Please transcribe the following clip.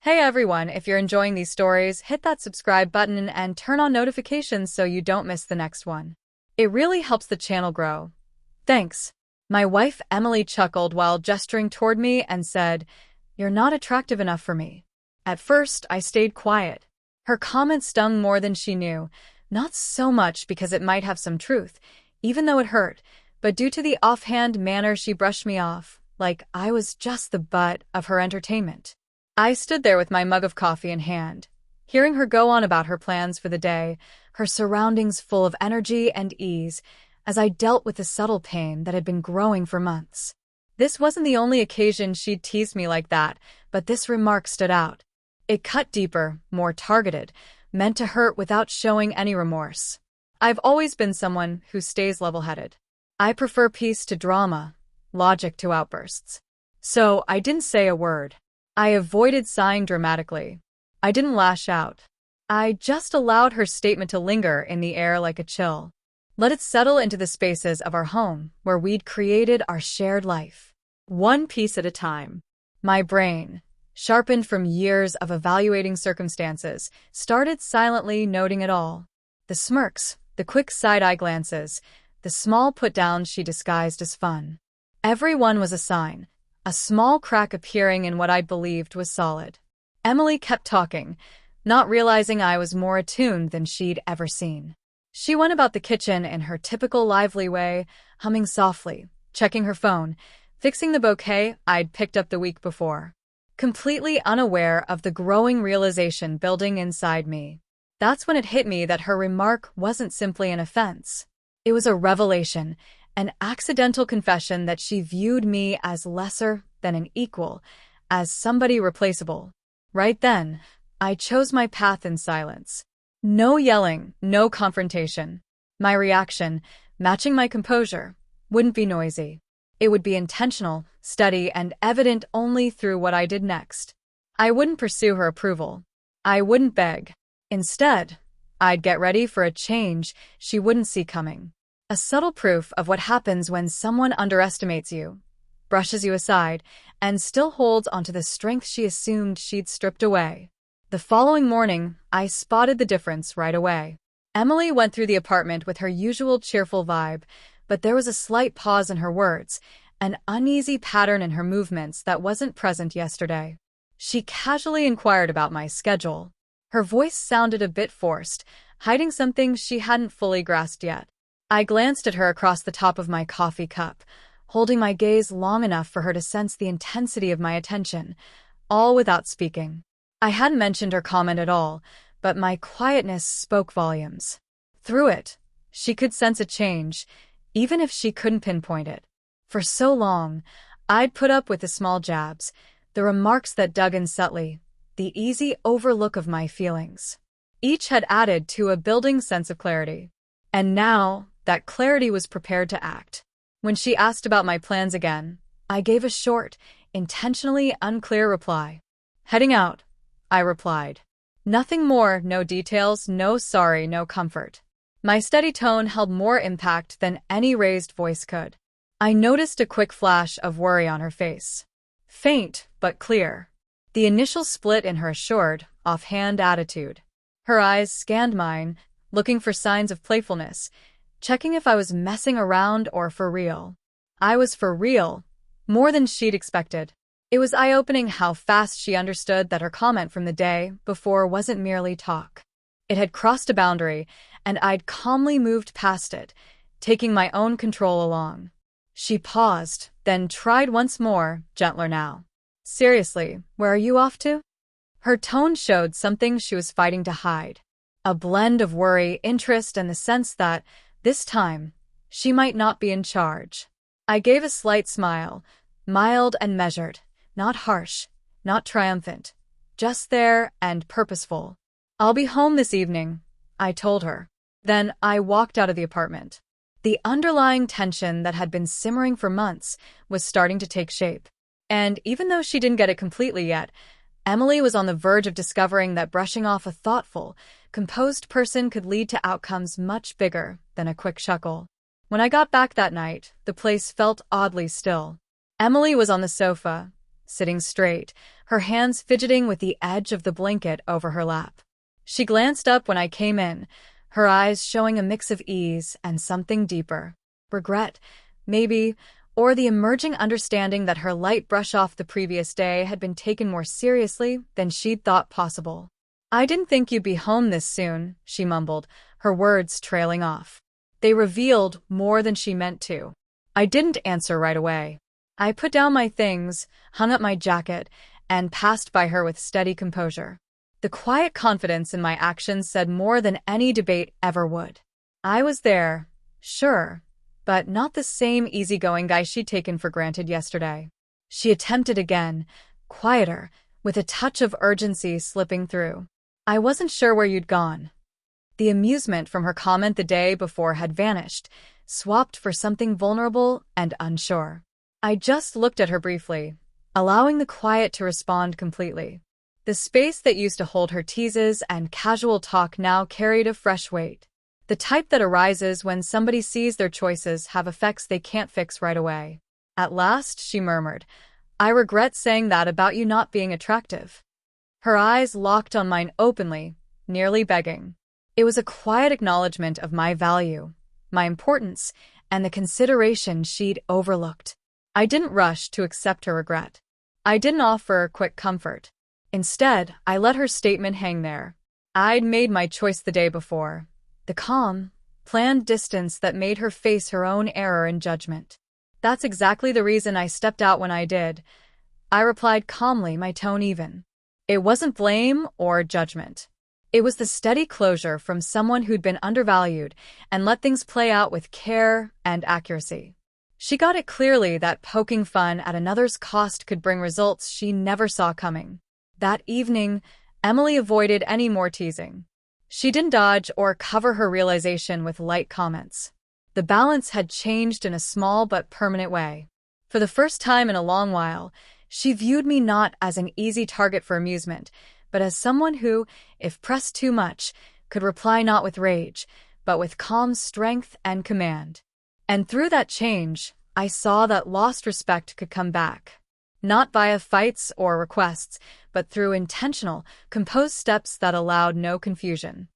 Hey everyone, if you're enjoying these stories, hit that subscribe button and turn on notifications so you don't miss the next one. It really helps the channel grow. Thanks. My wife Emily chuckled while gesturing toward me and said, "You're not attractive enough for me." At first, I stayed quiet. Her comment stung more than she knew, not so much because it might have some truth, even though it hurt, but due to the offhand manner she brushed me off, like I was just the butt of her entertainment. I stood there with my mug of coffee in hand, hearing her go on about her plans for the day, her surroundings full of energy and ease, as I dealt with the subtle pain that had been growing for months. This wasn't the only occasion she'd teased me like that, but this remark stood out. It cut deeper, more targeted, meant to hurt without showing any remorse. I've always been someone who stays level-headed. I prefer peace to drama, logic to outbursts. So I didn't say a word. I avoided sighing dramatically. I didn't lash out. I just allowed her statement to linger in the air like a chill. Let it settle into the spaces of our home where we'd created our shared life. One piece at a time. My brain, sharpened from years of evaluating circumstances, started silently noting it all. The smirks, the quick side-eye glances, the small put-downs she disguised as fun. Every one was a sign. A small crack appearing in what I believed was solid. Emily kept talking, not realizing I was more attuned than she'd ever seen. She went about the kitchen in her typical lively way, humming softly, checking her phone, fixing the bouquet I'd picked up the week before. Completely unaware of the growing realization building inside me. That's when it hit me that her remark wasn't simply an offense. It was a revelation, an accidental confession that she viewed me as lesser than an equal, as somebody replaceable. Right then, I chose my path in silence. No yelling, no confrontation. My reaction, matching my composure, wouldn't be noisy. It would be intentional, steady, and evident only through what I did next. I wouldn't pursue her approval. I wouldn't beg. Instead, I'd get ready for a change she wouldn't see coming. A subtle proof of what happens when someone underestimates you, brushes you aside, and still holds onto the strength she assumed she'd stripped away. The following morning, I spotted the difference right away. Emily went through the apartment with her usual cheerful vibe, but there was a slight pause in her words, an uneasy pattern in her movements that wasn't present yesterday. She casually inquired about my schedule. Her voice sounded a bit forced, hiding something she hadn't fully grasped yet. I glanced at her across the top of my coffee cup, holding my gaze long enough for her to sense the intensity of my attention, all without speaking. I hadn't mentioned her comment at all, but my quietness spoke volumes. Through it, she could sense a change, even if she couldn't pinpoint it. For so long, I'd put up with the small jabs, the remarks that dug in subtly, the easy overlook of my feelings. Each had added to a building sense of clarity. And now, that clarity was prepared to act. When she asked about my plans again, I gave a short, intentionally unclear reply. "Heading out," I replied. Nothing more, no details, no sorry, no comfort. My steady tone held more impact than any raised voice could. I noticed a quick flash of worry on her face. Faint, but clear. The initial split in her assured, offhand attitude. Her eyes scanned mine, looking for signs of playfulness, checking if I was messing around or for real. I was for real, more than she'd expected. It was eye-opening how fast she understood that her comment from the day before wasn't merely talk. It had crossed a boundary, and I'd calmly moved past it, taking my own control along. She paused, then tried once more, gentler now. "Seriously, where are you off to?" Her tone showed something she was fighting to hide. A blend of worry, interest, and the sense that, this time, she might not be in charge. I gave a slight smile, mild and measured, not harsh, not triumphant, just there and purposeful. "I'll be home this evening," I told her. Then I walked out of the apartment. The underlying tension that had been simmering for months was starting to take shape. And even though she didn't get it completely yet, Emily was on the verge of discovering that brushing off a thoughtful, composed person could lead to outcomes much bigger than a quick chuckle. When I got back that night, the place felt oddly still. Emily was on the sofa, sitting straight, her hands fidgeting with the edge of the blanket over her lap. She glanced up when I came in, her eyes showing a mix of ease and something deeper. Regret, maybe, or the emerging understanding that her light brush off the previous day had been taken more seriously than she'd thought possible. "I didn't think you'd be home this soon," she mumbled, her words trailing off. They revealed more than she meant to. I didn't answer right away. I put down my things, hung up my jacket, and passed by her with steady composure. The quiet confidence in my actions said more than any debate ever would. I was there, sure, but not the same easygoing guy she'd taken for granted yesterday. She attempted again, quieter, with a touch of urgency slipping through. "I wasn't sure where you'd gone." The amusement from her comment the day before had vanished, swapped for something vulnerable and unsure. I just looked at her briefly, allowing the quiet to respond completely. The space that used to hold her teases and casual talk now carried a fresh weight. The type that arises when somebody sees their choices have effects they can't fix right away. At last, she murmured, "I regret saying that about you not being attractive." Her eyes locked on mine openly, nearly begging. It was a quiet acknowledgement of my value, my importance, and the consideration she'd overlooked. I didn't rush to accept her regret. I didn't offer quick comfort. Instead, I let her statement hang there. I'd made my choice the day before. The calm, planned distance that made her face her own error in judgment. "That's exactly the reason I stepped out when I did," I replied calmly, my tone even. It wasn't blame or judgment. It was the steady closure from someone who'd been undervalued and let things play out with care and accuracy. She got it clearly that poking fun at another's cost could bring results she never saw coming. That evening, Emily avoided any more teasing. She didn't dodge or cover her realization with light comments. The balance had changed in a small but permanent way. For the first time in a long while, she viewed me not as an easy target for amusement, but as someone who, if pressed too much, could reply not with rage, but with calm strength and command. And through that change, I saw that lost respect could come back. Not via fights or requests, but through intentional, composed steps that allowed no confusion.